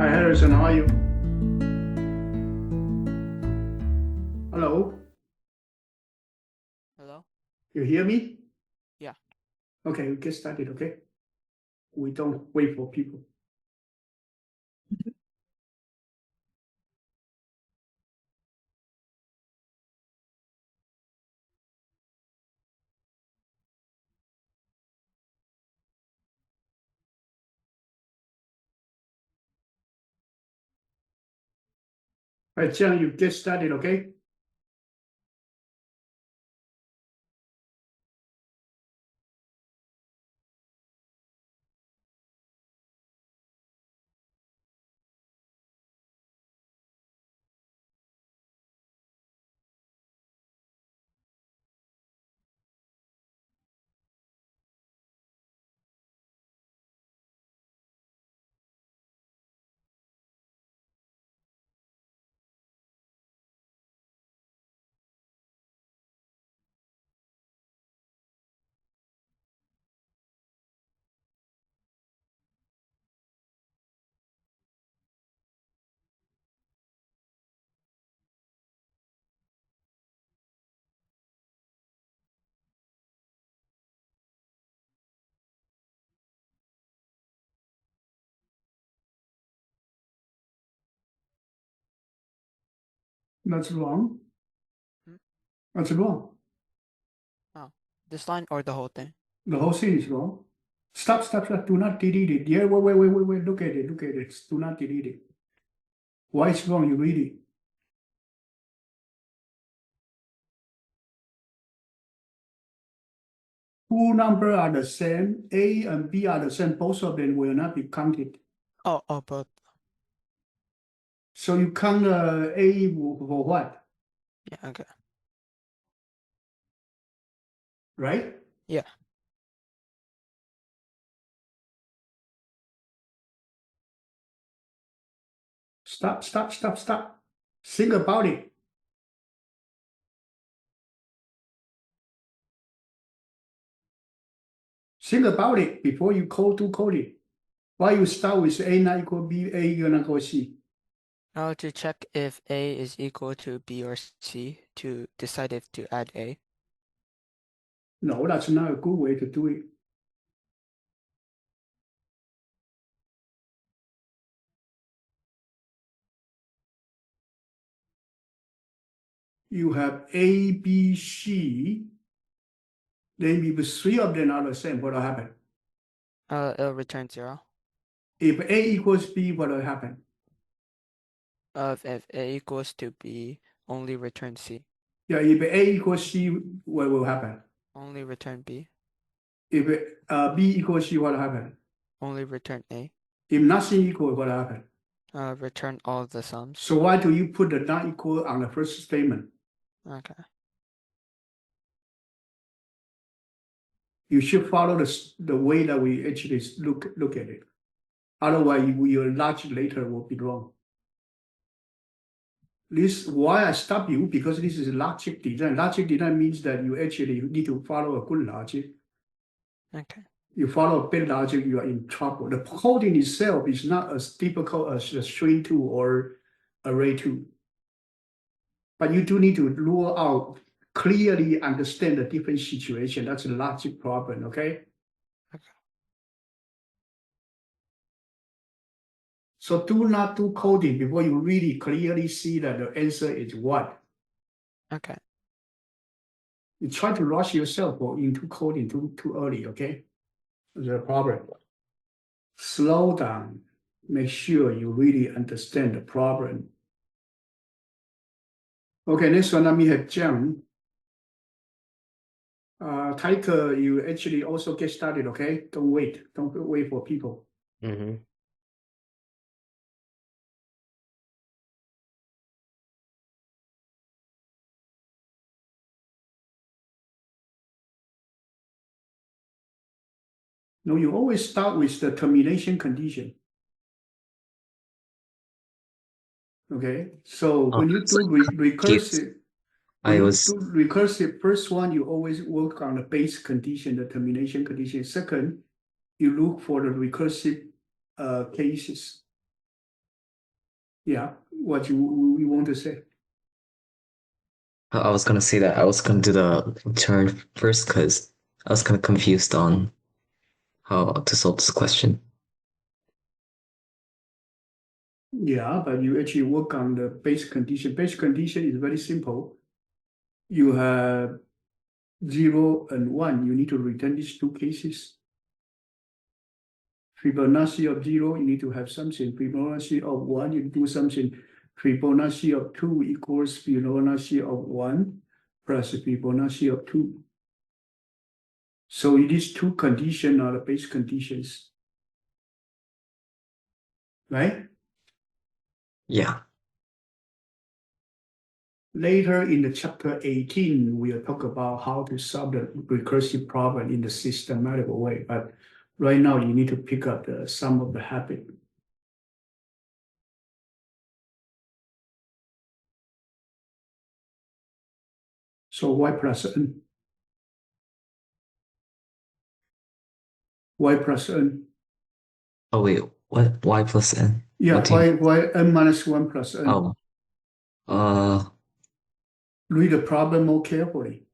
Hi, Harrison. How are you? Hello. Hello? You hear me? Yeah. Okay, we get started, okay? We don't wait for people. All right, Jiang, you get started, okay? That's wrong. Hmm? That's wrong. Oh, this line or the whole thing? The whole thing is wrong. Stop, stop, stop. Do not delete it. Yeah, wait. Look at it, look at it. Do not delete it. Why it's wrong? You read it. Two numbers are the same. A and B are the same. Both of them will not be counted. Oh, both. So you count A for what? Yeah, okay. Right? Yeah. Stop, stop, stop, stop. Think about it. Think about it before you do coding. Why you start with A not equal B, A equal C? Now to check if A is equal to B or C to decide if to add A. No, that's not a good way to do it. You have A, B, C. Then if three of them are the same, what will happen? It'll return 0. If A equals B, what will happen? If A equals to B, only return C. Yeah, if A equals C, what will happen? Only return B. If B equals C, what will happen? Only return A. If nothing equal, what will happen? Return all the sums. So why do you put the not equal on the first statement? Okay. You should follow the way that we actually look at it. Otherwise, your logic later will be wrong. This why I stop you, because this is logic design. Logic design means that you actually need to follow a good logic. Okay. You follow a bad logic, you are in trouble. The coding itself is not as difficult as a string two or array two. But you do need to rule out, clearly understand the different situation. That's a logic problem, okay? Okay. So do not do coding before you really clearly see that the answer is what. Okay. You try to rush yourself into coding too early, okay? That's a problem. Slow down. Make sure you really understand the problem. Okay, next one, let me have Jiang. Tiger, you actually also get started, okay? Don't wait. Don't wait for people. Mm-hmm. No, you always start with the termination condition. Okay, so when you do recursive, when I you was do recursive, first one, you always work on the base condition, the termination condition. Second, you look for the recursive cases. Yeah, what you want to say? I was gonna say that I was gonna do the turn first because I was kind of confused on how to solve this question. Yeah, but you actually work on the base condition. Base condition is very simple. You have 0 and 1. You need to return these two cases. Fibonacci of 0, you need to have something. Fibonacci of 1, you do something. Fibonacci of 2 equals Fibonacci of 1 plus Fibonacci of 2. So these two conditions are the base conditions, right? Yeah. Later in the chapter 18, we'll talk about how to solve the recursive problem in the systematic way. But right now, you need to pick up some of the habit. So y plus n, y plus n. Oh wait, what? Y plus n? Yeah, What do you mean? y n minus 1 plus n. Oh, uh, Read the problem more carefully.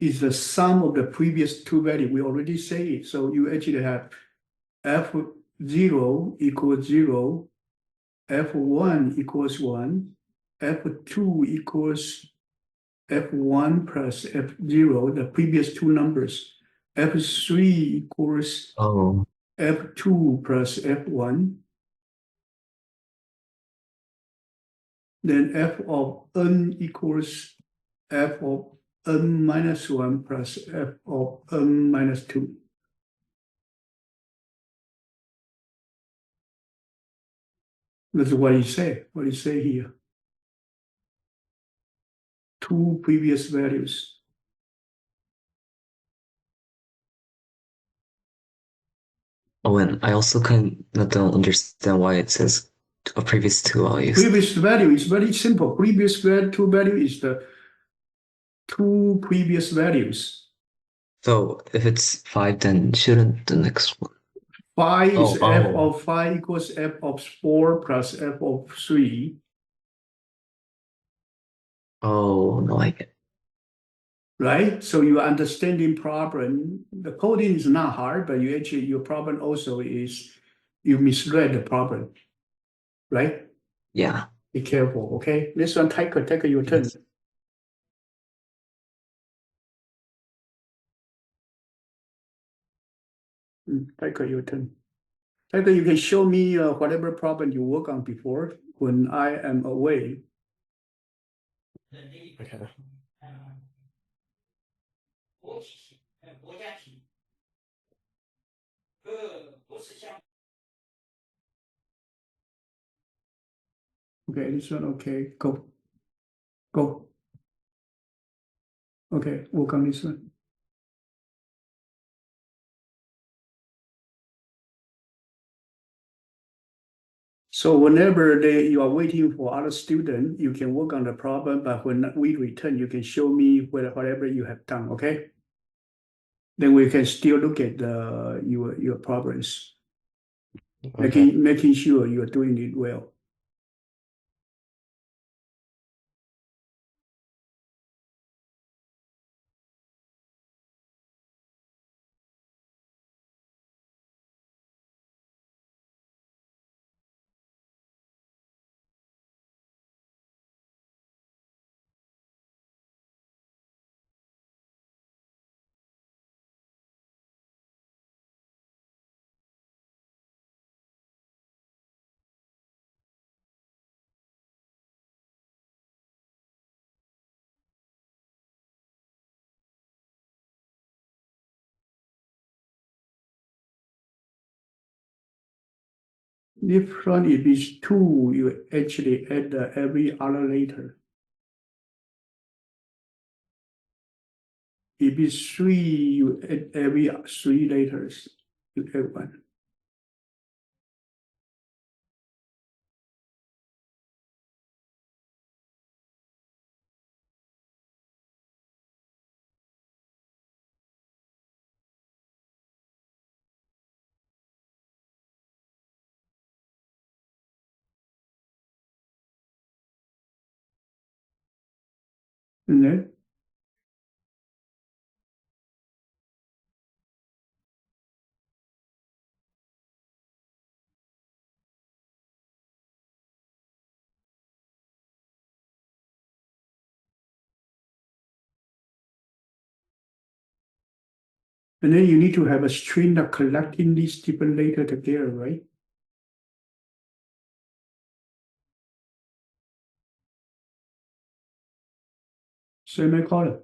Is the sum of the previous two values. We already say it. So you actually have f0 equals 0, f1 equals 1, f2 equals f1 plus f0, the previous two numbers. f3 equals oh, f2 plus f1. Then f of n equals f of n minus 1 plus f of n minus 2. That's what you say. What you say here. Two previous values. oh, and I also kind of don't understand why it says a previous two values. Previous value is very simple. Previous two value is the two previous values. So if it's five, then shouldn't the next one? Phi Oh, is f oh, of phi equals f of 4 plus f of 3, oh, no, I get it. right? So your understanding problem, the coding is not hard, but you actually, your problem also is you misread the problem, right? Yeah. Be careful, okay? This one, take your turn. Yes. Take your turn. Take, you can show me whatever problem you work on before when I am away. Okay. Okay, this one, okay, go, go. Okay, work on this one. So whenever you are waiting for other student, you can work on the problem, but when we return, you can show me whatever you have done, okay? Then we can still look at your problems, Okay. making sure you are doing it well. If front if it's 2, you actually add every other letter. If it's 3, you add every 3 letters. You add 1. And then you need to have a string of collecting these different data together, right? Semicolon.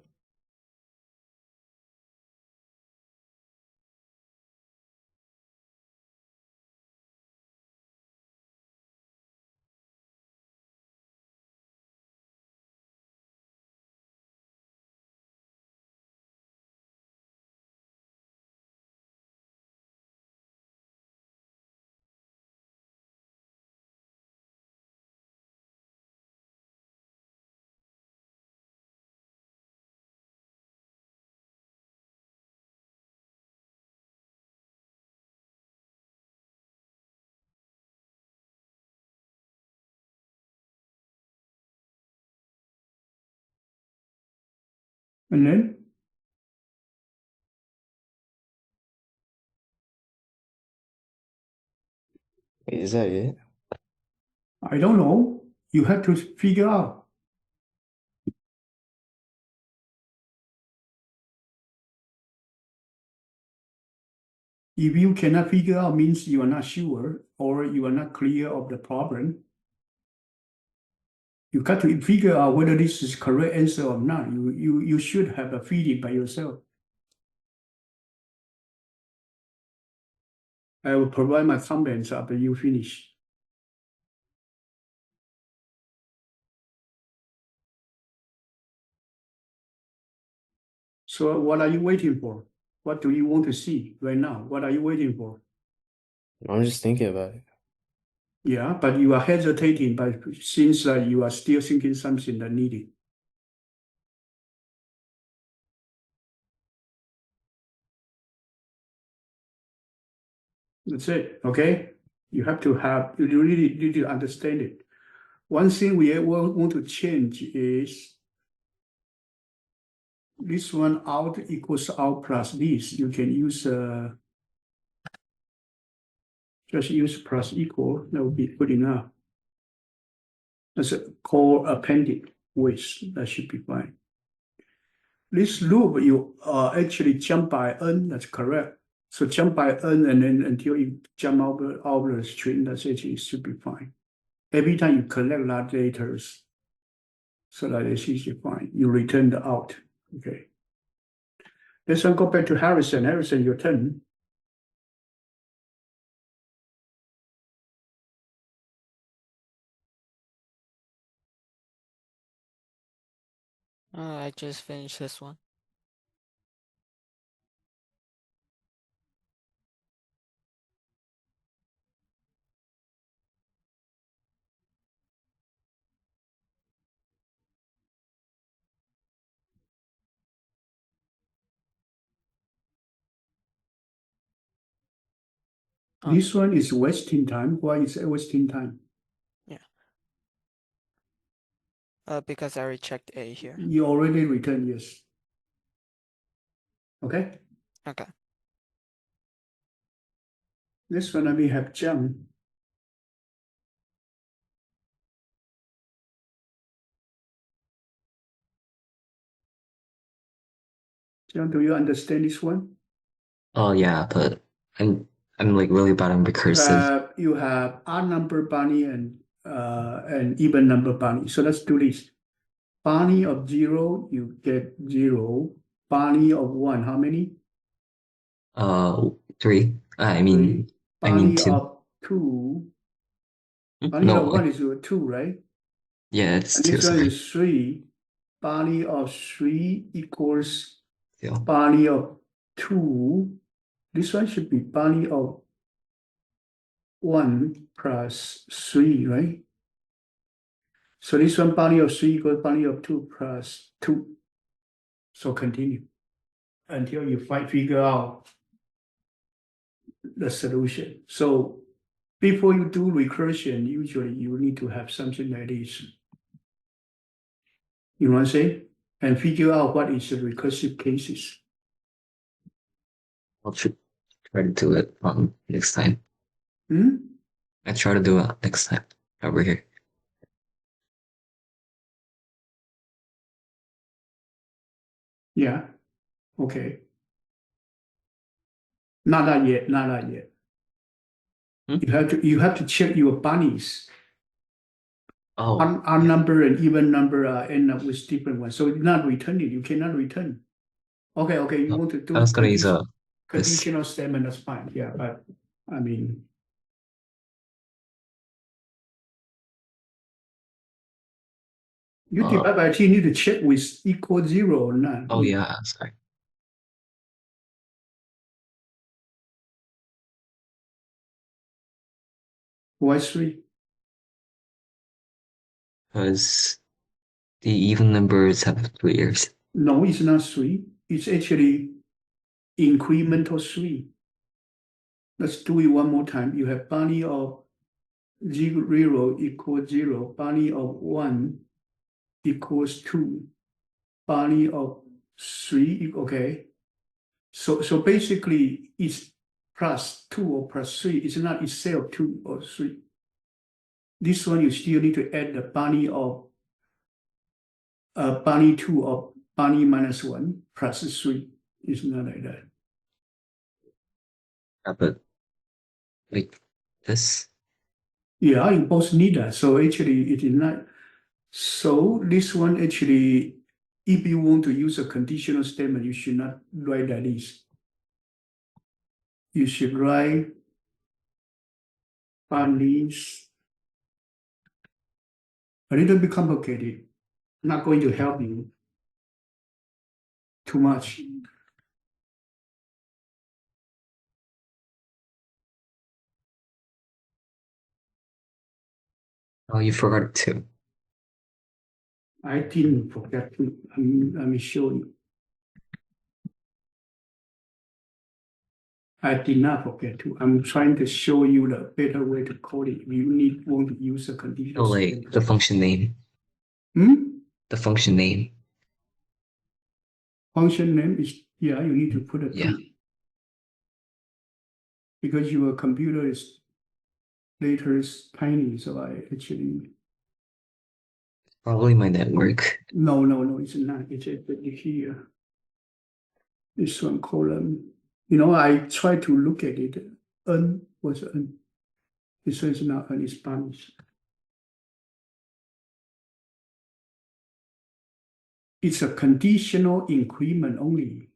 And then Wait, is that it? I don't know. You have to figure out. If you cannot figure out, means you are not sure or you are not clear of the problem. You got to figure out whether this is correct answer or not. You should have a feeling by yourself. I will provide my comments after you finish. So what are you waiting for? What do you want to see right now? What are you waiting for? I'm just thinking about it. Yeah, but you are hesitating, but since you are still thinking something that needed. That's it, okay? You really need to understand it. One thing we want to change is this one out equals out plus this. You can use just use plus equal, that would be good enough. That's a core appended with, that should be fine. This loop, you actually jump by n, that's correct. So jump by n and then until you jump over the string, that's actually should be fine. Every time you collect that data, so that it's easy fine. You return the out, okay. Let's go back to Harrison. Harrison, your turn. I just finished this one. This one is wasting time. Why is it wasting time? Because I already checked A here. You already returned yes. Okay. Okay. This one we have jump. John, do you understand this one? Oh yeah, but I'm like really bad on recursive. You have odd number bunny and even number bunny. So let's do this. Bunny of 0, you get 0. Bunny of 1, how many? 3. I mean 3. I mean Bunny 2. of 2. Bunny No, of 1 is 2, right? yeah, it's And 2. this one Sorry. is 3. Bunny of 3 equals Yeah. bunny of 2. This one should be bunny of 1 plus 3, right? So this one bunny of 3 equals bunny of 2 plus 2. So continue until you figure out the solution. So before you do recursion, usually you need to have something like this. You want to say? and figure out what is the recursive cases. I'll try to do it next time. Hmm? I try to do it next time over here. Yeah. Okay. Not that yet. Not that yet. Hmm? You have to check your bunnies. Oh, Odd number and even number end up with different ones. So it's not returning. You cannot return. Okay. Okay. You No, want to do I was gonna use condition- this. conditional statement. That's fine. Yeah. But I mean, you divide by t, you need to check with equal 0 or not. Oh yeah, sorry. Why 3? Because the even numbers have 3 years. No, it's not 3. It's actually incremental 3. Let's do it one more time. You have bunny of 0 equals 0, bunny of 1 equals 2, bunny of 3, okay. So basically it's plus 2 or plus 3. It's not itself 2 or 3. This one you still need to add the bunny of bunny 2 of bunny minus 1 plus 3. It's not like that. Yeah, but like this. Yeah, you both need that. So actually it is not. So this one actually, if you want to use a conditional statement, you should not write like this. You should write bunnies. A little bit complicated. Not going to help you too much. Oh, you forgot to. I didn't forget to. Let me show you. I did not forget to. I'm trying to show you the better way to code it. You want to use a Oh, conditional like statement. the function name. The function name. function name is, yeah, you need to put a Yeah. 2. Because your computer is later is tiny, so I actually Probably my network. no, it's not. It's here. This one column. I try to look at it. N was N. This one is not N, it's Spanish. It's a conditional increment only.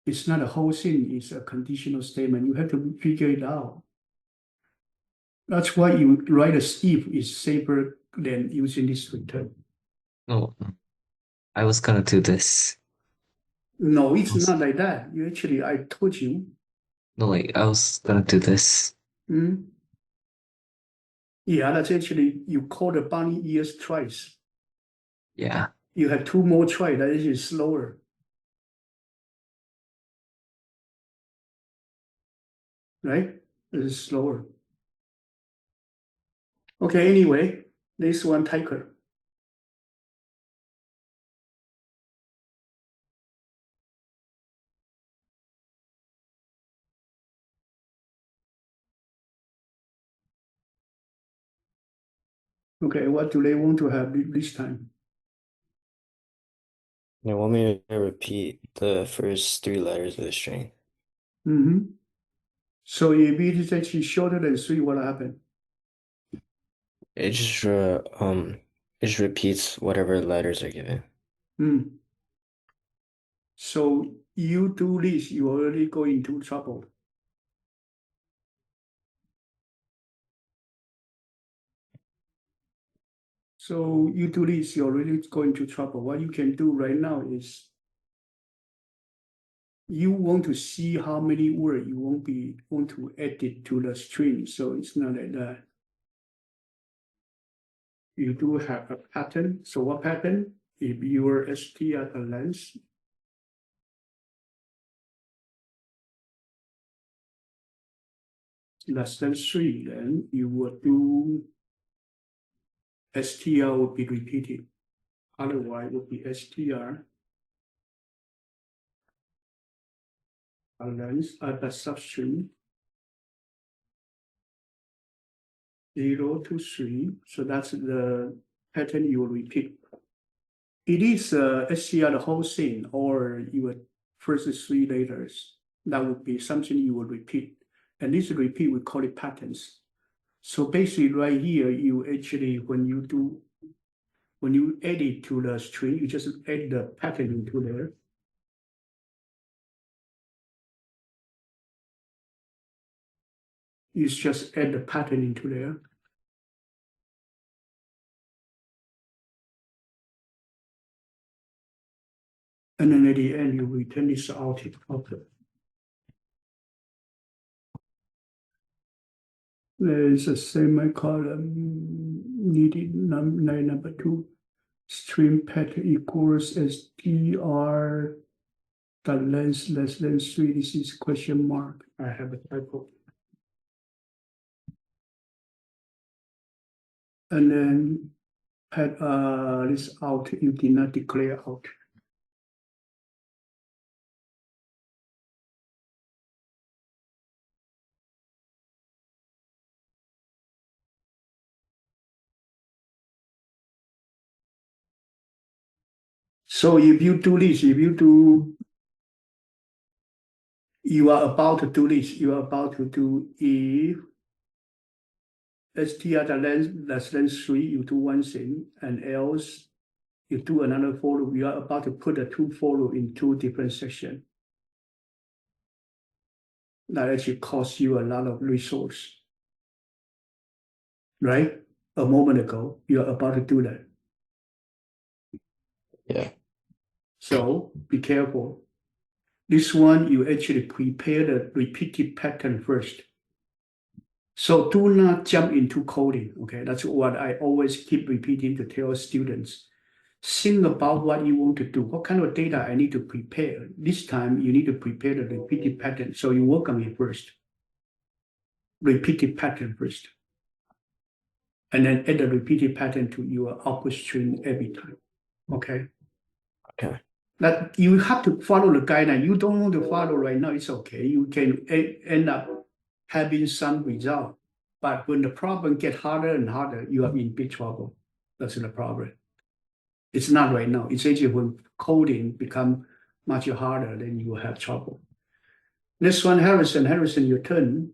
It's not a whole thing, it's a conditional statement. You have to figure it out. That's why you write a if is safer than using this return. No, I was gonna do this. No, it's not like that. I told you. No, like I was gonna do this. Yeah, that's actually, you call the bunny ears twice. Yeah. You have 2 more try, that is slower. Right? It is slower. Okay, anyway, this one tiger. Okay, what do they want to have this time? They want me to repeat the first 3 letters of the string. So if it is actually shorter than 3, what happened? It just repeats whatever letters are given. So you do this, you already go into trouble. So you do this, you already go into trouble. What you can do right now is you want to see how many words you want to add it to the string. So it's not like that. You do have a pattern. So what pattern? If your str length less than 3, then you would do str would be repeated. Otherwise, it would be str length at the substring 0 to 3. So that's the pattern you will repeat. It is str the whole thing or your first 3 letters. That would be something you will repeat. And this repeat, we call it patterns. So basically right here, you actually, when you add it to the string, you just add the pattern into there. You just add the pattern into there. And then at the end, you return this output. There's a semicolon needed, line number 2. String pattern equals str the length less than 3. This is question mark. I have a typo. And then add this out, you did not declare out. So if you do this, you are about to do this, you are about to do if str the length less than 3, you do one thing, and else you do another for loop. You are about to put the 2 for loop in 2 different sections. That actually costs you a lot of resource. Right? A moment ago, you are about to do that. Yeah. So be careful. This one, you actually prepare the repeated pattern first. So do not jump into coding, okay? That's what I always keep repeating to tell students. Think about what you want to do. What kind of data I need to prepare? This time, you need to prepare the repeated pattern. So you work on it first. Repeated pattern first. And then add the repeated pattern to your output string every time, okay? Okay. That you have to follow the guideline. You don't want to follow right now, it's okay. You can end up having some result. But when the problem get harder and harder, you are in big trouble. That's the problem. It's not right now. It's actually when coding become much harder, then you will have trouble. Next one, Harrison. Harrison, your turn.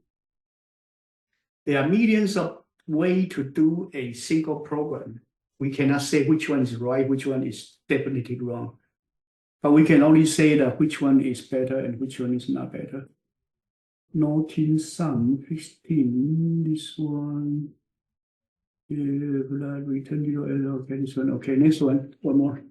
There are millions of ways to do a single program. We cannot say which one is right, which one is definitely wrong. But we can only say that which one is better and which one is not better. 15, 16, this one. Yeah, return 0, okay, this one. Okay, next one, one more.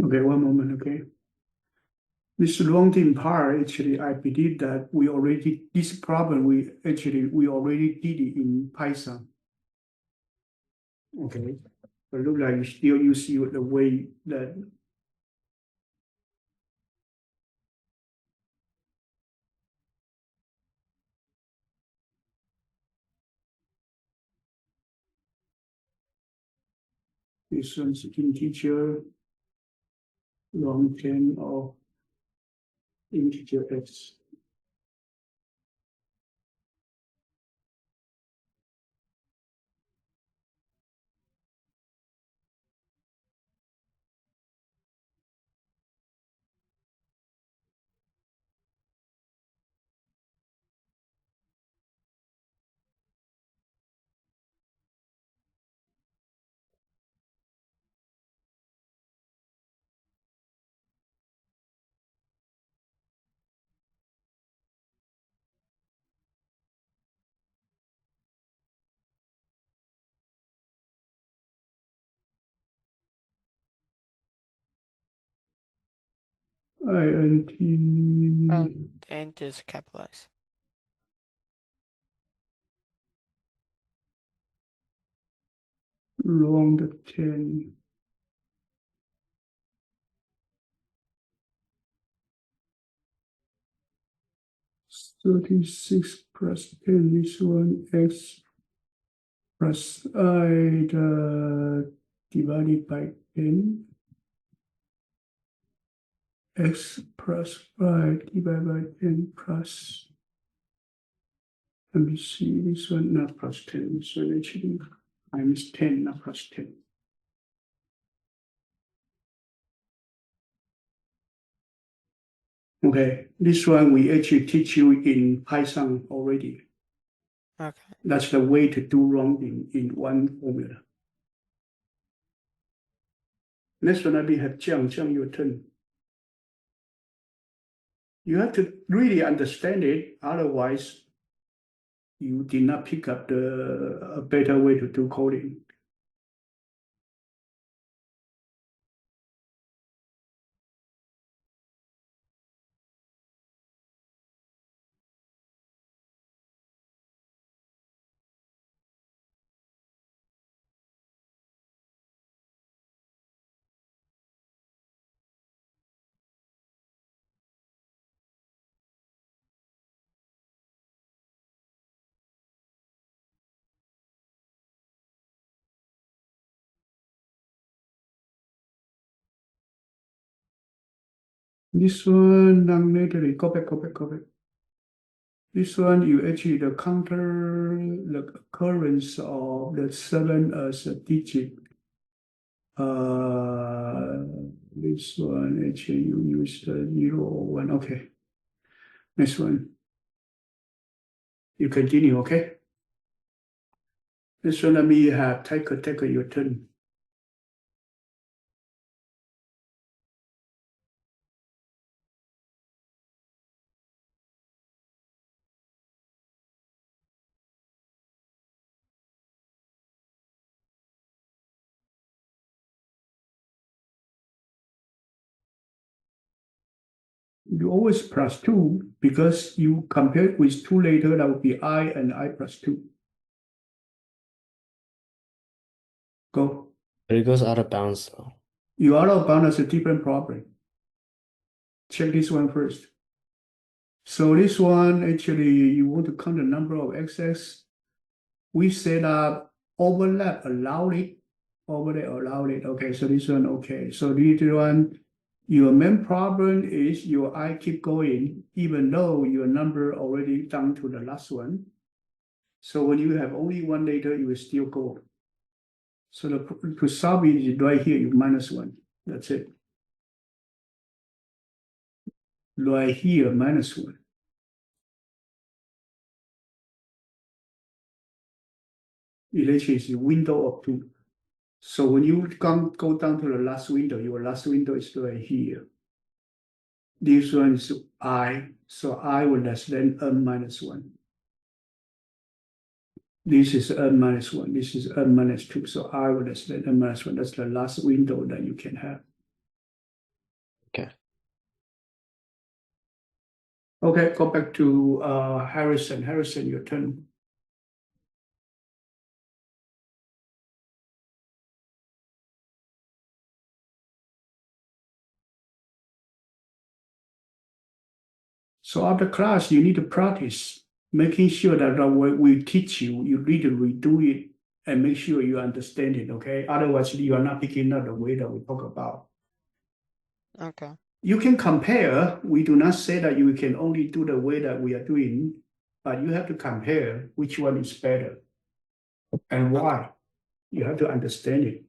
Okay, one moment, okay. This rounding part, actually, I believe that this problem, we already did it in Python. Okay, but look like you still use the way that. This one's integer, long chain of integer x. int int is capitalized. long 10. $36 plus 10, this one x plus I divided by 10. X plus 5 divided by 10 plus, let me see, this one not plus 10, so actually minus 10, not plus 10. Okay, this one we actually teach you in Python already. Okay. That's the way to do rounding in one formula. Next one, we have Jiang, your turn. You have to really understand it, otherwise you did not pick up a better way to do coding. This one, non-negative, go back. This one, you actually the counter the occurrence of the 7 as a digit. This one, actually, you use the 0 or 1. Okay. Next one. You continue, okay? This one, let me have take your turn. You always plus 2 because you compare with 2 later, that would be I and I plus 2. Go. But it goes out of bounds though. You out of bound is a different problem. Check this one first. So this one, actually, you want to count the number of x's. We set up overlap allowed it. Overlap allowed it. Okay, so this one, okay. So this one, your main problem is your I keep going, even though your number already down to the last one. So when you have only one later, you will still go. So to solve it is right here, you minus 1. That's it. Right here, minus 1. It actually is a window of 2. So when you go down to the last window, your last window is right here. This one is I, so I will less than n minus 1. This is n minus 1, this is n minus 2, so I will less than n minus 1. That's the last window that you can have. Okay. Okay, go back to Harrison. Harrison, your turn. So after class, you need to practice, making sure that what we teach you, you need to redo it and make sure you understand it, okay? Otherwise, you are not picking up the way that we talk about. Okay. You can compare. We do not say that you can only do the way that we are doing, but you have to compare which one is better and why. You have to understand it.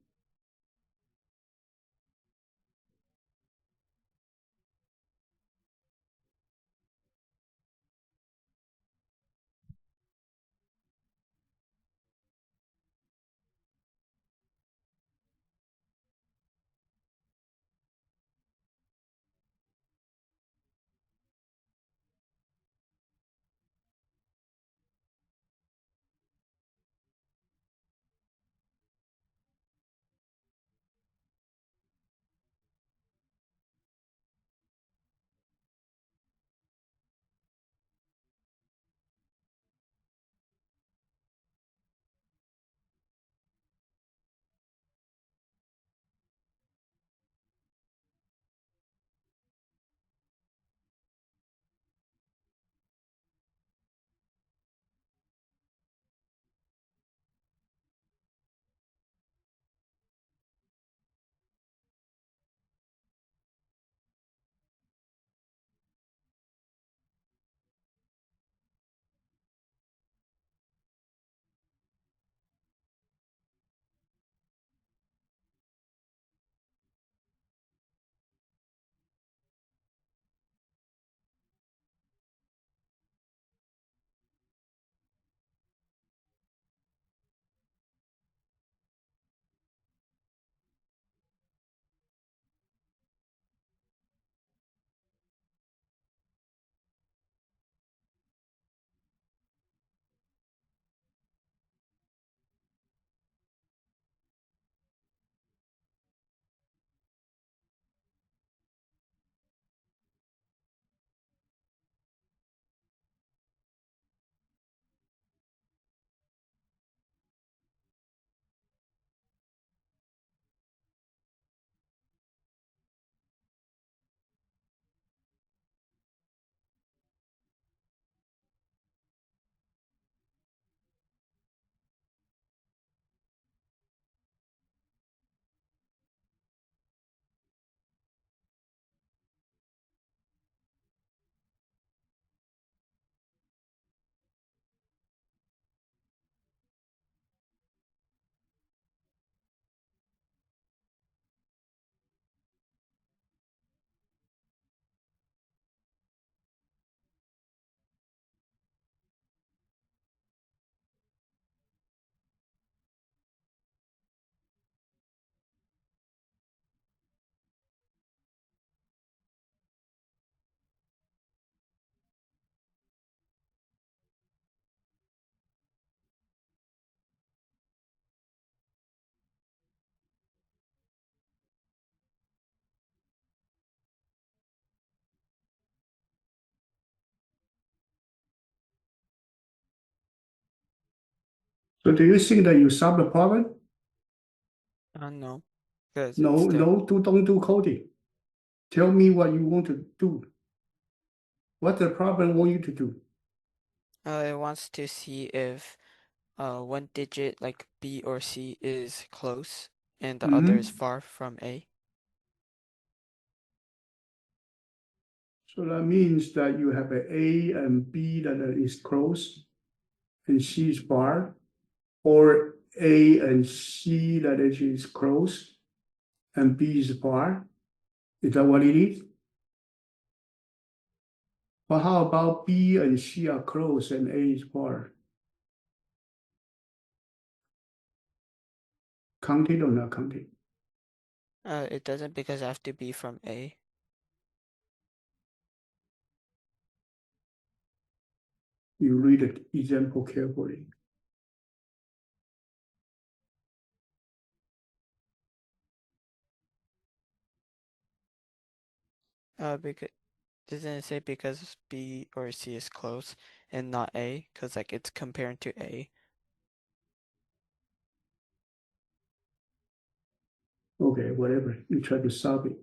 So do you think that you solve the problem? No, because No, it's still don't do coding. Tell me what you want to do. What the problem want you to do? it wants to see if one digit like B or C is close and the other is Mhm. far from A. So that means that you have a A and B that is close and C is far, or A and C that is close and B is far. Is that what it is? But how about B and C are close and A is far? Counted or not counted? It doesn't because I have to be from A. You read the example carefully. Because doesn't it say because B or C is close and not A? Because like it's comparing to A. Okay, whatever. You try to solve it.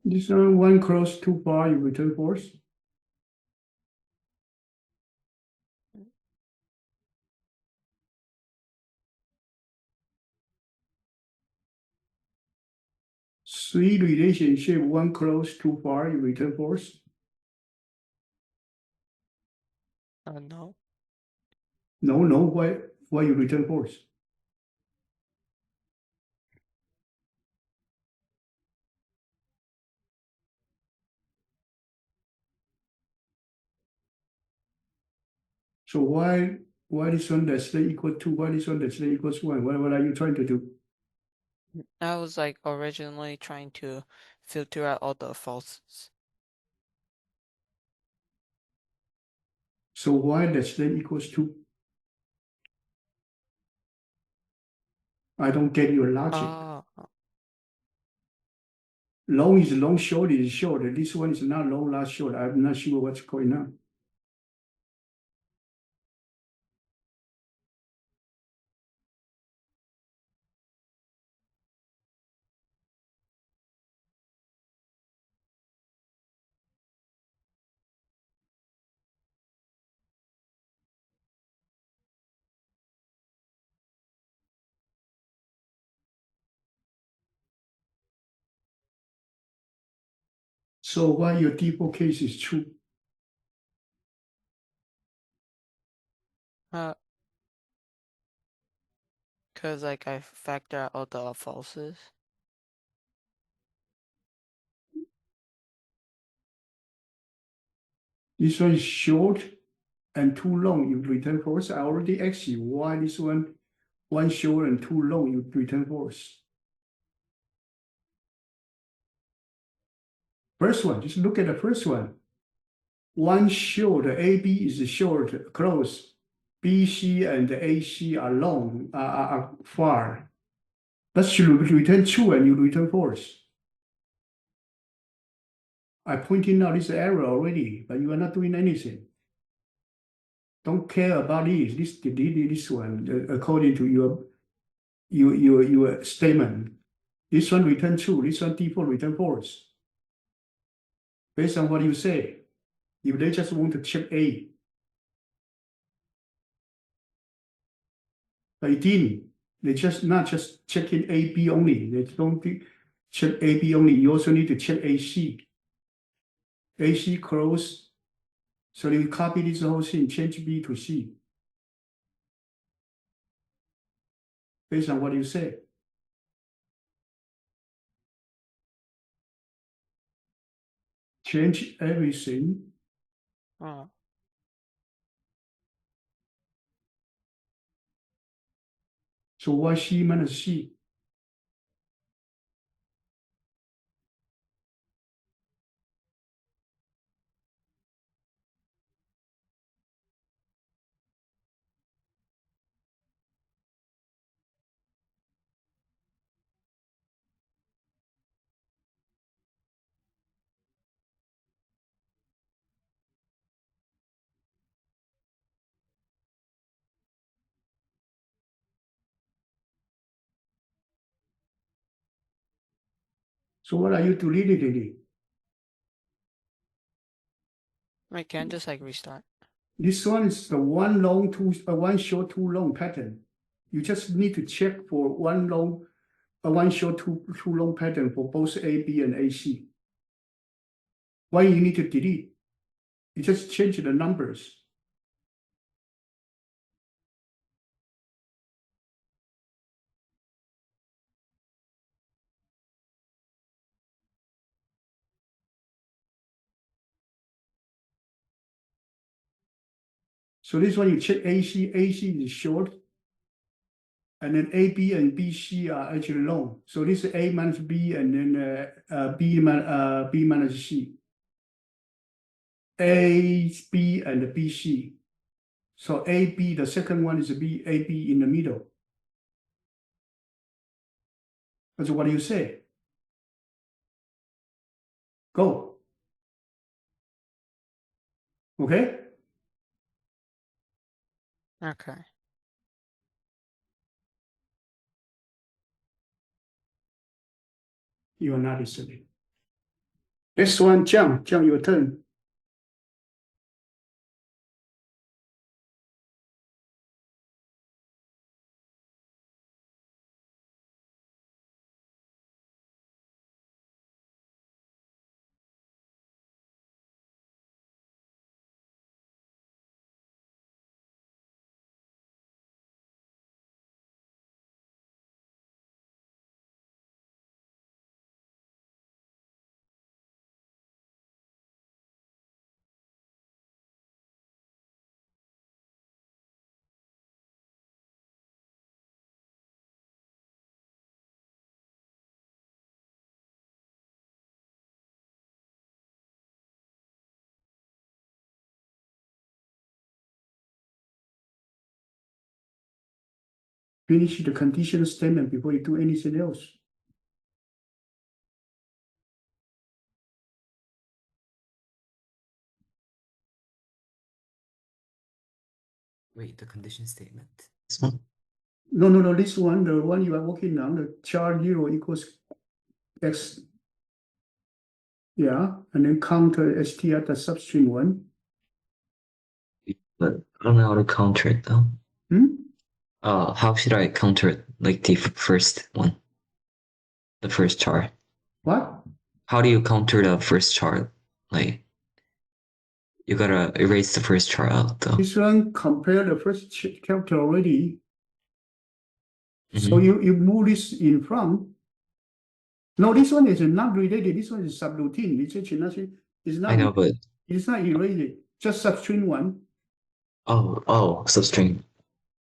This one close too far, you return false. Three relationship, one close too far, you return false. No. No, why you return false? So why this one that's equal to, why this one that's equals one? What are you trying to do? I was like originally trying to filter out all the falses. So why that's equals two? I don't get your logic. Oh, Long is long, short is short. This one is not long, not short. I'm not sure what's going on. So why your default case is true? Cause like I factor out all the falses. This one is short and too long, you return false. I already asked you why this one short and too long, you return false. First one, just look at the first one. One short, AB is short, close. BC and AC are long, are far. That should return true and you return false. I pointed out this error already, but you are not doing anything. Don't care about this delete this one according to your statement. This one return true, this one default return false. Based on what you say, if they just want to check A, they didn't. They just not just checking A, B only. They don't check A, B only. You also need to check AC. AC close. So you copy this whole thing, change B to C. Based on what you say. change everything. Oh, So YC minus C. So what are you deleting? I can just like restart. This one is the one long, one short, two long pattern. You just need to check for one long, one short, two long pattern for both A, B, and AC. Why you need to delete? You just change the numbers. So this one you check AC, AC is short, and then A, B, and BC are actually long. So this is A minus B, and then B minus C. A, B, and BC. So A, B, the second one is B, A, B in the middle. That's what you say. Go. Okay? Okay. You are not listening. Next one, Jiang, your turn. Finish the conditional statement before you do anything else. Wait, the condition statement. This one? No, this one, the one you are working on, the char 0 equals X. Yeah, and then counter ST at the substring one. But I don't know how to counter it though. Hmm? How should I counter it? Like the first one, the first char. What? How do you counter the first char? Like, you gotta erase the first char out though. This one compare the first character already. So Mhm. you move this in front. No, this one is not related. This one is subroutine. It's actually nothing. It's I not. know, but It's not erased. Just substring one. oh, substring.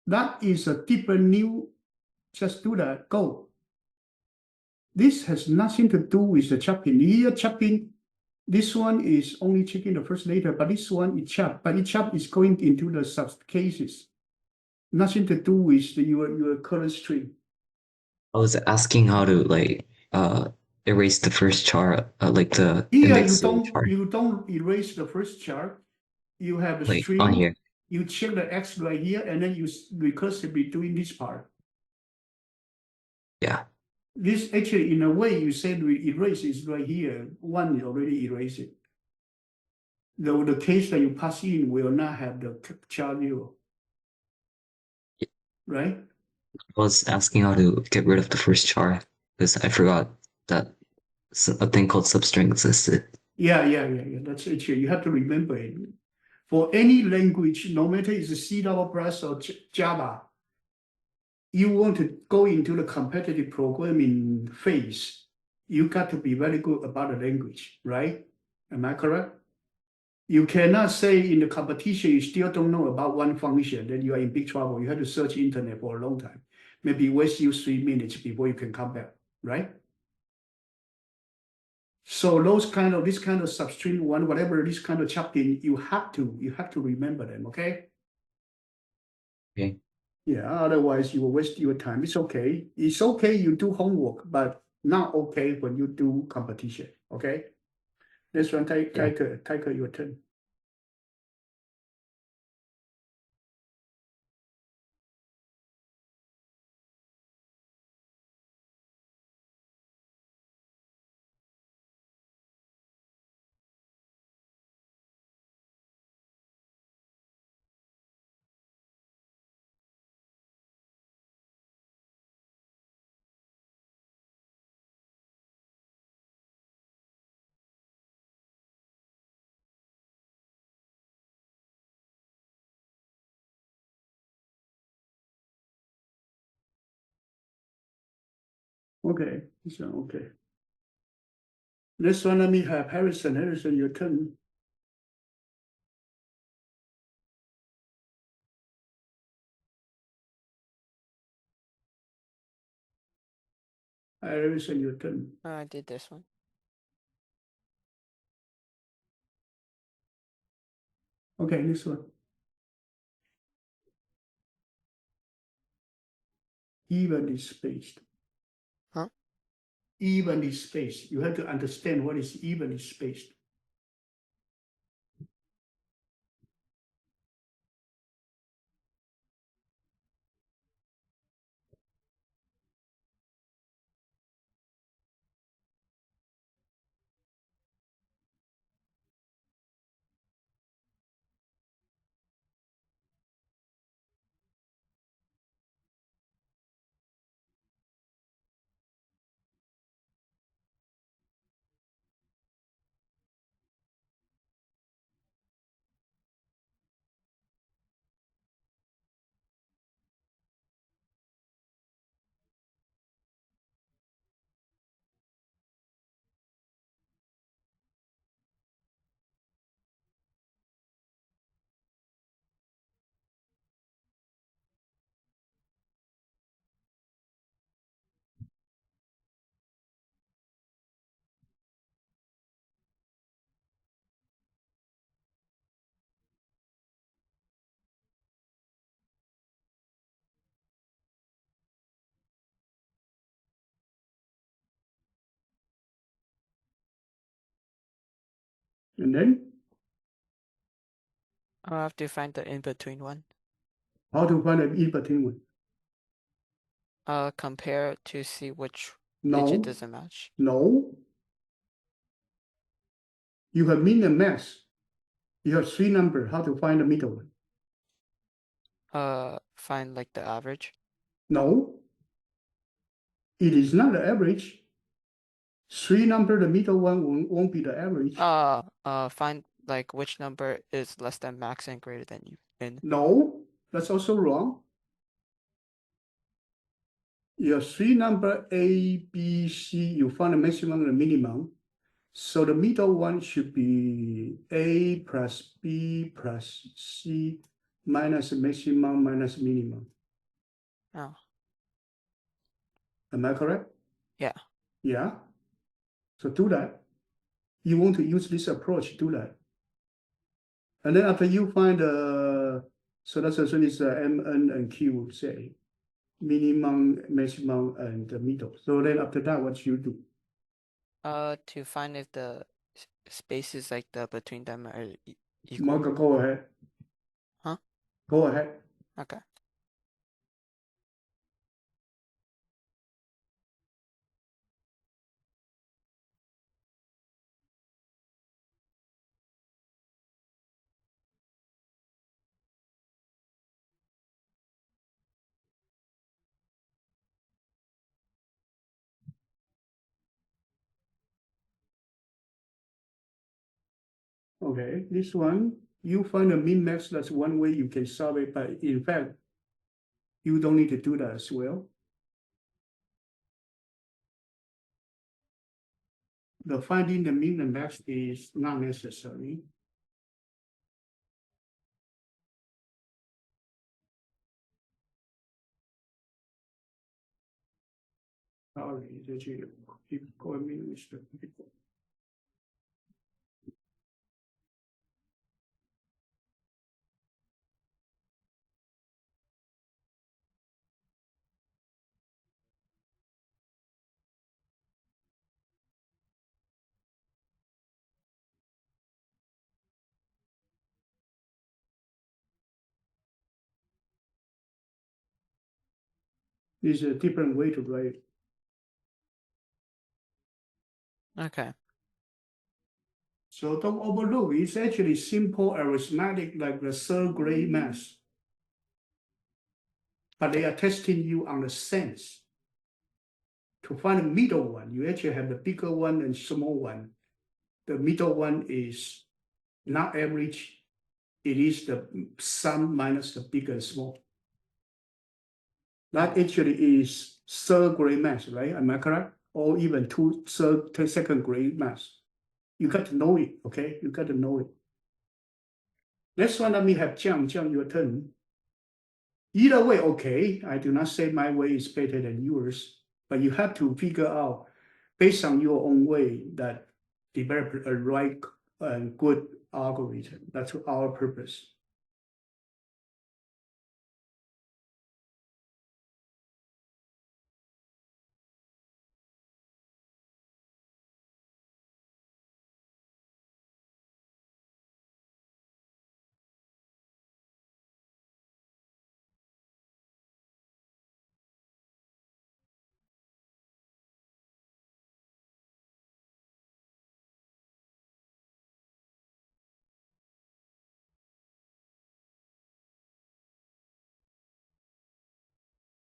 That is a different new. Just do that. Go. This has nothing to do with the chopping. Here, chopping. This one is only checking the first letter, but this one is chop. But each chop is going into the sub cases. Nothing to do with your current string. I was asking how to like erase the first char, like the Here index zero char, you don't erase the first chart. You have the like string. on here. You check the X right here, and then you recursively doing this part. Yeah. This actually, in a way, you said we erase is right here. One is already erased. Though the case that you pass in will not have the char 0. Right? I was asking how to get rid of the first char because I forgot that a thing called substring existed. Yeah. That's actually, you have to remember it. For any language, no matter it's C++ or Java, you want to go into the competitive programming phase, you got to be very good about the language, right? Am I correct? You cannot say in the competition you still don't know about one function, then you are in big trouble. You have to search internet for a long time. Maybe waste you 3 minutes before you can come back, right? So this kind of substring one, whatever this kind of chopping, you have to remember them, okay? Okay. Yeah, otherwise you will waste your time. It's okay. It's okay you do homework, but not okay when you do competition, okay? Next one, Yeah. Tiger, your turn. Okay, so okay. Next one, let me have Harrison. Harrison, your turn. Harrison, your turn. I did this one. Okay, next one. Evenly spaced. Huh? Evenly spaced. You have to understand what is evenly spaced. And then I'll have to find the in-between one. how to find an in-between one? Compare to see which No, digit doesn't match. no. You have min and max. You have 3 numbers. How to find the middle one? Find like the average. No. It is not the average. 3 number, the middle one won't be the average. Find like which number is less than max and greater than min. No, that's also wrong. You have 3 number A, B, C. You find the maximum and the minimum. So the middle one should be A plus B plus C minus maximum minus minimum. Oh, Am I correct? yeah. Yeah. So do that. You want to use this approach, do that. And then after you find so that's also is M, N, and Q, say, minimum, maximum, and the middle. So then after that, what you do? To find if the spaces like the between them are equal. Marco, go ahead. Huh? Go ahead. Okay. Okay, this one, you find a min max, that's one way you can solve it, but in fact, you don't need to do that as well. the finding the mean and max is not necessary. Sorry, 这句一个名是 is a different way to write. Okay. So don't overlook. It's actually simple arithmetic like the third grade math. But they are testing you on the sense. To find the middle one, you actually have the bigger one and small one. The middle one is not average. It is the sum minus the big and small. That actually is third grade math, right? Am I correct? Or even second grade math. You got to know it, okay? You got to know it. Next one, let me have Jiang, your turn. Either way, okay. I do not say my way is better than yours, but you have to figure out, based on your own way, that develop a right and good algorithm. That's our purpose.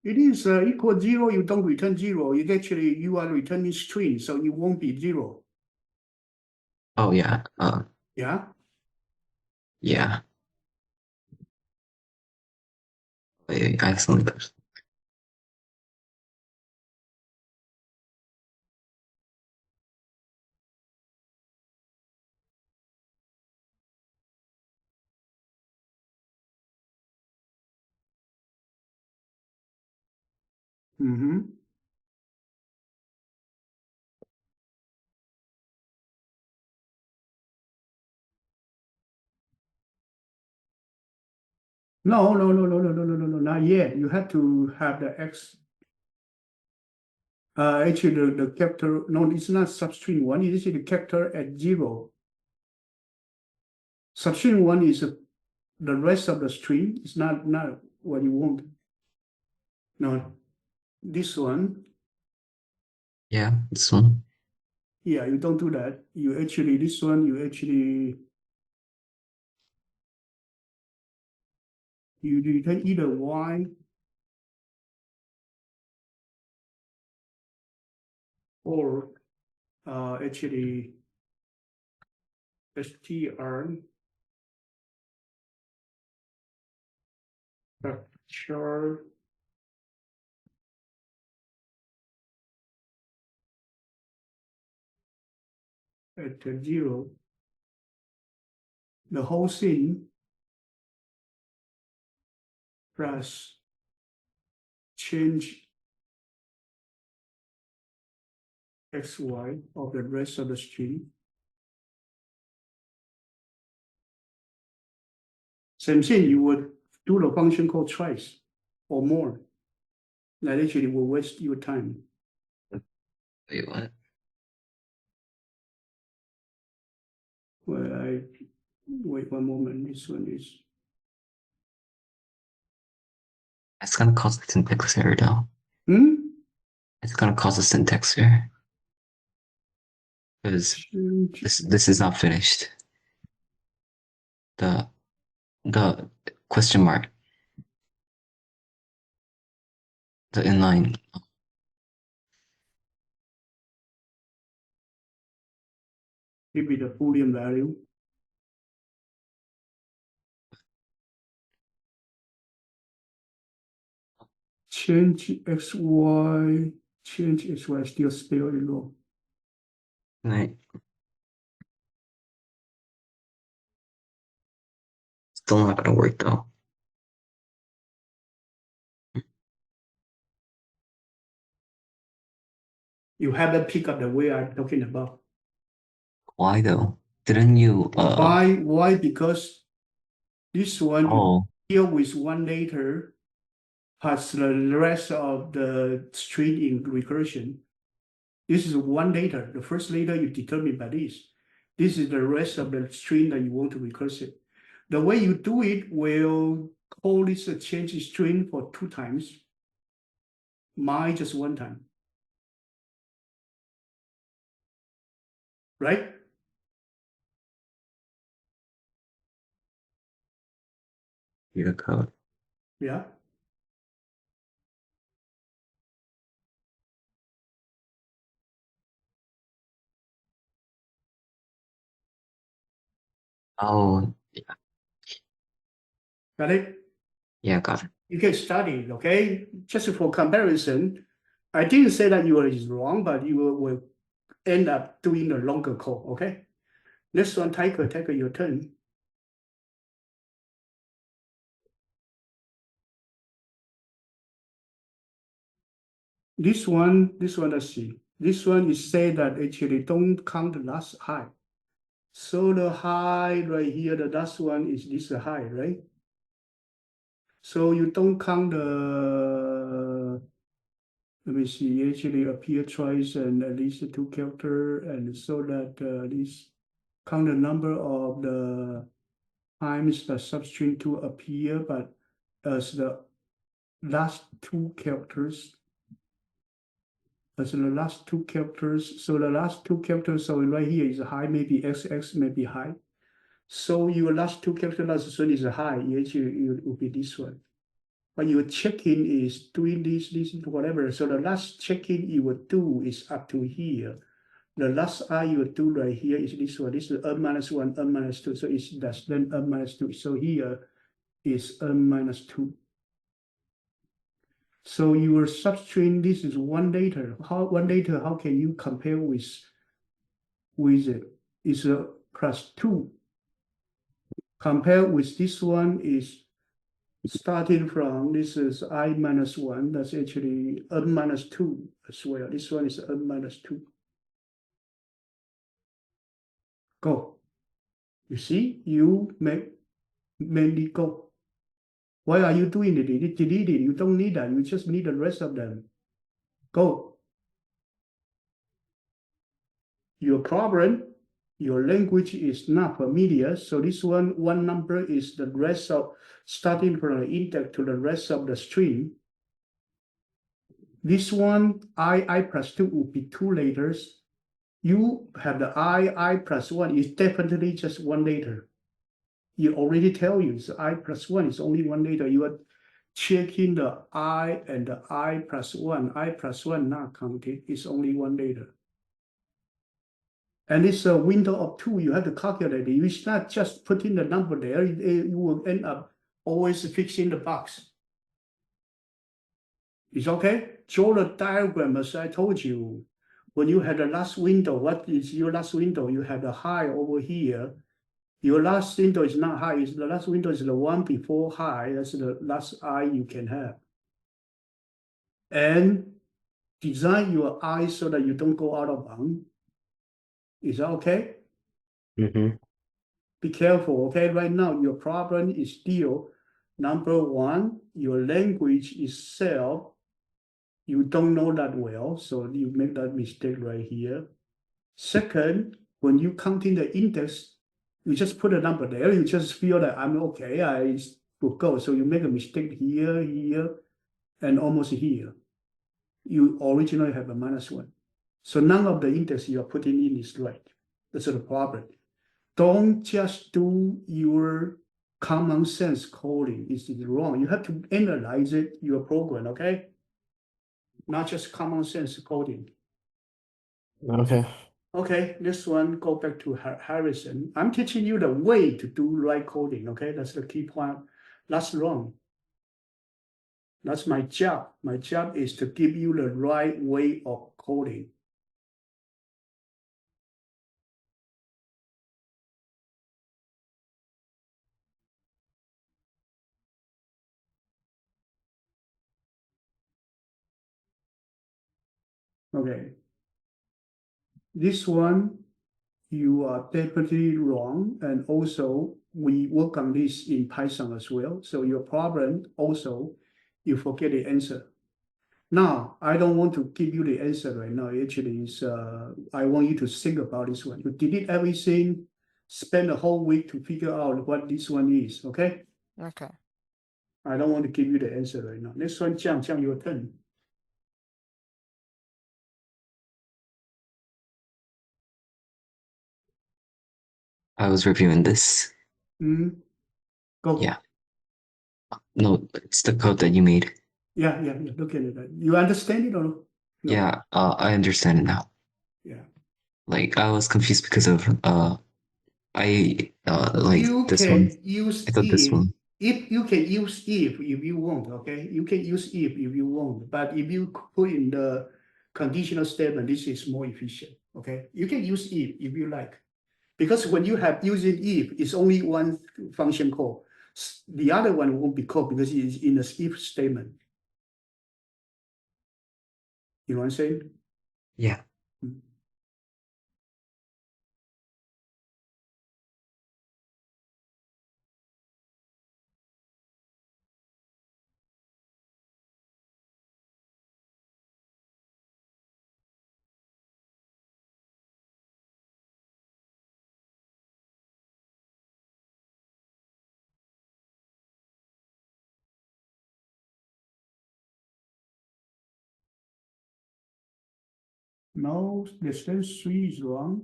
It is equal 0, you don't return 0. You are returning string, so it won't be 0. Oh yeah. Yeah? Yeah. Excellent. Mm-hmm. No, not yet. You have to have the X. Actually, the character, no, it's not substring 1, it is the character at 0. Substring 1 is the rest of the string. It's not what you want. No, this one, Yeah, this one. yeah, you don't do that. This one, you return either Y or actually str structure at 0. The whole thing plus change xy of the rest of the string. Same thing, you would do the function called twice or more. That actually will waste your time. Wait, what? Well, wait one moment. This one is It's gonna cause a syntax error though. It's gonna cause a syntax error. Because change this is not finished. The question mark. The inline. give it a Boolean value. Change xy still spell it wrong. Right. Still not gonna work though. You haven't picked up the way I'm talking about. Why though? Didn't you Why? Because this one you oh deal with one letter has the rest of the string in recursion. This is one letter. The first letter you determine by this. This is the rest of the string that you want to recurse it. The way you do it will call this a change string for 2 times. Mine just 1 time. Right? your code. Yeah. Oh Got it? yeah, got it. You can study, okay? Just for comparison, I didn't say that you is wrong, but you will end up doing a longer code, okay? Next one, Tiger, your turn. This one, let's see. This one is say that actually don't count the last high. So the high right here, the last one is this high, right? So you don't count the, let me see, actually appear twice and at least 2 character, and so that this count the number of the times the substring to appear, but as the last 2 characters, so the last 2 characters, so right here is high, maybe XX, maybe high. So your last 2 characters, last one is high, actually it will be this one. But your check-in is doing this, whatever. So the last check-in you will do is up to here. The last I you will do right here is this one. This is n minus 1, n minus 2. So it's less than n minus 2. So here is n minus 2. So your substring, this is 1 later. How can you compare with it? It's a plus 2. Compare with this one is starting from, this is I minus 1. That's actually n minus 2 as well. This one is n minus 2. Go. You see, you make mainly go. Why are you doing it? Delete it. You don't need that. You just need the rest of them. Go. Your problem, your language is not familiar. So this one number is the rest of, starting from the index to the rest of the string. This one, I plus 2 will be 2 letters. You have the I plus 1 is definitely just 1 letter. You already tell you, so I plus 1 is only 1 letter. You are checking the I and the I plus 1. I plus 1 not counted, it's only 1 letter. And it's a window of 2, you have to calculate it. It's not just putting the number there, you will end up always fixing the box. It's okay? Draw the diagram as I told you. When you have the last window, what is your last window? You have the high over here. Your last window is not high, the last window is the one before high. That's the last I you can have. And design your I so that you don't go out of bound. Is that okay? Mm-hmm. Be careful, okay? Right now, your problem is still, number 1, your language itself, you don't know that well, so you make that mistake right here. Second, when you counting the index, you just put a number there, you just feel that I'm okay, I will go. So you make a mistake here, and almost here. You originally have a -1. So none of the index you are putting in is right. That's the problem. Don't just do your common sense coding. It's wrong. You have to analyze it, your program, okay? Not just common sense coding. Okay. Okay, this one, go back to Harrison. I'm teaching you the way to do right coding, okay? That's the key point. That's wrong. That's my job. My job is to give you the right way of coding. Okay. This one, you are definitely wrong. And also, we work on this in Python as well. So your problem also, you forget the answer. Now, I don't want to give you the answer right now. Actually, I want you to think about this one. You delete everything, spend a whole week to figure out what this one is, okay? Okay. I don't want to give you the answer right now. Next one, Jiang, your turn. I was reviewing this. Go. Yeah. No, it's the code that you made. Yeah. Look at it. You understand it or no? Yeah, I understand it now. Yeah. Like I was confused because of I like You this can one. use I thought this if. one. If you can use if you want, okay? You can use if you want, but if you put in the conditional statement, this is more efficient, okay? You can use if you like. Because when you have using if, it's only one function call. The other one won't be called because it's in a if statement. You know what I'm saying? Yeah. No, less than 3 is wrong.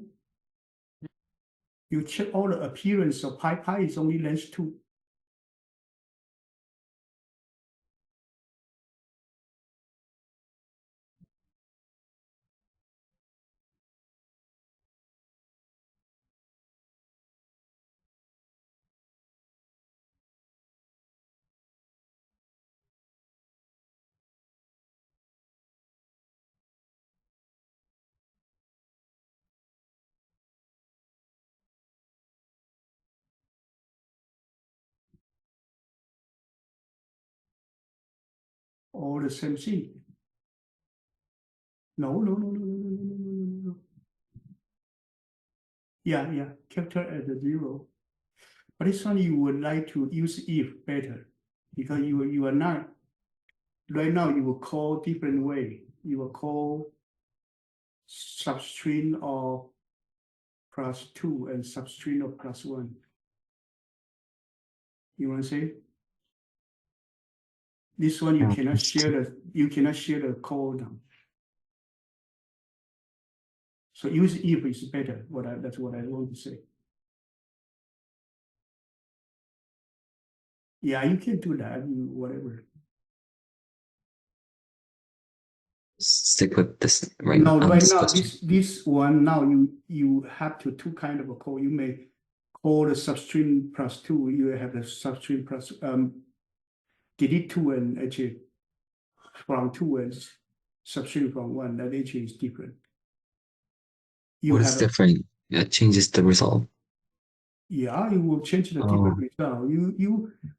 You check all the appearance of pi is only length 2. All the same thing. No. Yeah, character at the 0. But this one you would like to use if better because you are not right now. You will call different way. You will call substring of +2 and substring of +1. You want to say? This one you cannot share the code now. So use if is better. That's what I want to say. Yeah, you can do that. Whatever. Stick with this right No, on right this now question. this one now you have two kind of a call. You may call the substring +2. You have the substring plus delete 2 and actually from 2 and substring from 1. That actually is different. You What is have different? It changes the result. Yeah, you will change the different result.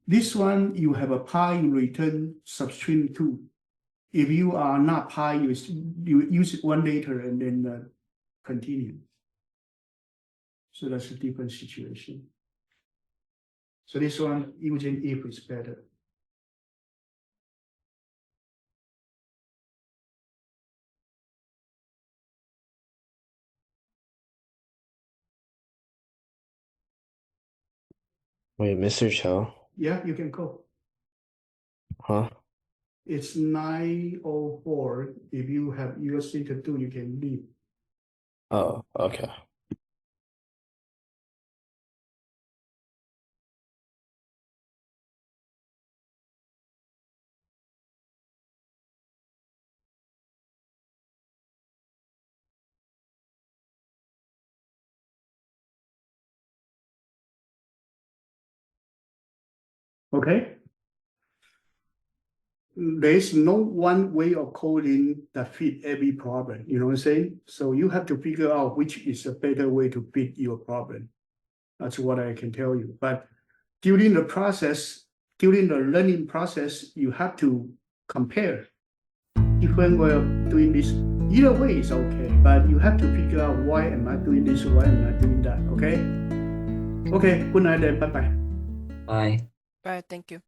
This one you have a pi, you return substring 2. If you are not pi, you use it 1 later and then continue. So that's a different situation. So this one using if is better. Wait, Mr. Chow? Yeah, you can go. Huh? It's 9:04. If you have your thing to do, you can leave. Oh, okay. Okay. There's no one way of coding that fit every problem. You know what I'm saying? So you have to figure out which is a better way to fit your problem. That's what I can tell you. But during the process, during the learning process, you have to compare different way of doing this. Either way is okay, but you have to figure out why am I doing this, why am I doing that, okay? Okay, good night then, bye-bye. Bye. Bye, thank you.